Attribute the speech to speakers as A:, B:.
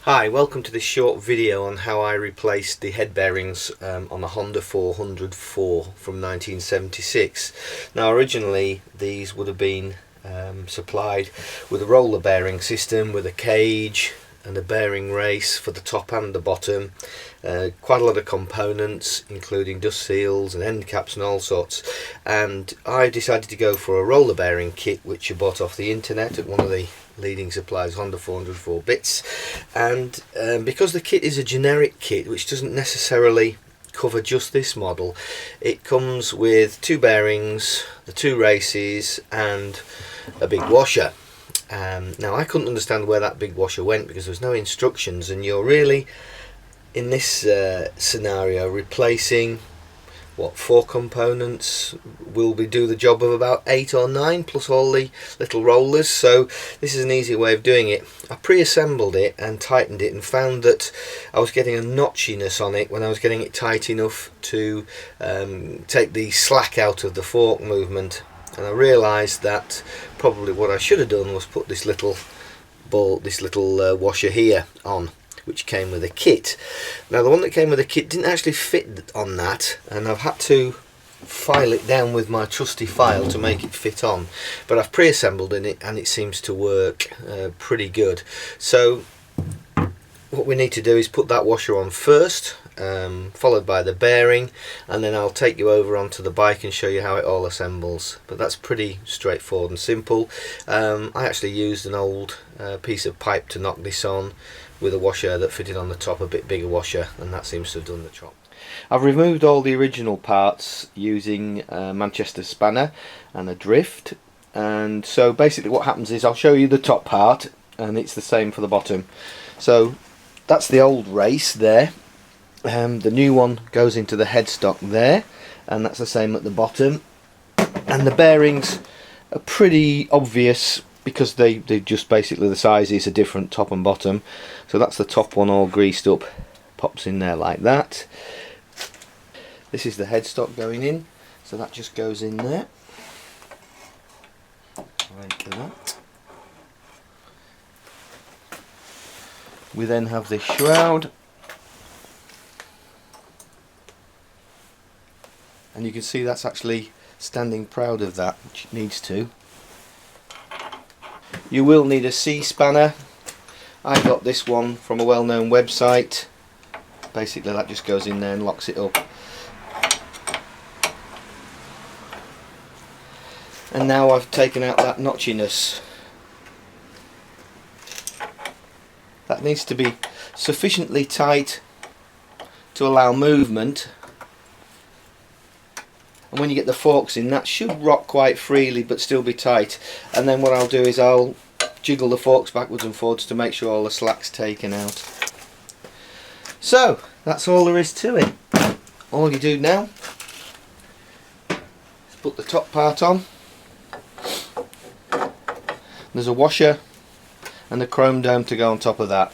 A: Hi, welcome to this short video on how I replaced the head bearings on the Honda 404 from 1976. Now originally these would have been supplied with a roller bearing system with a cage and a bearing race for the top and the bottom, quite a lot of components including dust seals and end caps and all sorts, and I decided to go for a roller bearing kit which I bought off the internet at one of the leading suppliers, Honda 404 bits. And because the kit is a generic kit which doesn't necessarily cover just this model, it comes with two bearings, the two races and a big washer. Now I couldn't understand where that big washer went because there was no instructions, and you're really in this scenario replacing what, 4 components will do the job of about 8 or 9 plus all the little rollers. So this is an easy way of doing it. I pre-assembled it and tightened it and found that I was getting a notchiness on it when I was getting it tight enough to take the slack out of the fork movement, and I realised that probably what I should have done was put this little washer here on, which came with a kit. Now the one that came with a kit didn't actually fit on that, and I've had to file it down with my trusty file to make it fit on, but I've pre-assembled in it and it seems to work pretty good. So what we need to do is put that washer on first, followed by the bearing, and then I'll take you over onto the bike and show you how it all assembles. But that's pretty straightforward and simple. I actually used an old piece of pipe to knock this on with a washer that fitted on the top, a bit bigger washer, and that seems to have done the job. I've removed all the original parts using a Manchester spanner and a drift, and so basically what happens is I'll show you the top part and it's the same for the bottom. So that's the old race there. The new one goes into the headstock there, and that's the same at the bottom, and the bearings are pretty obvious because they just basically, the sizes are different top and bottom. So that's the top one all greased up, pops in there like that. This is the headstock going in, so that just goes in there like that. We then have this shroud, and you can see that's actually standing proud of that, which it needs to. You will need a C-spanner. I got this one from a well-known website. Basically that just goes in there and locks it up. And now I've taken out that notchiness. That needs to be sufficiently tight to allow movement, and when you get the forks in, that should rock quite freely but still be tight. And then what I'll do is I'll jiggle the forks backwards and forwards to make sure all the slack's taken out. So that's all there is to it. All you do now is put the top part on. There's a washer and a chrome dome to go on top of that.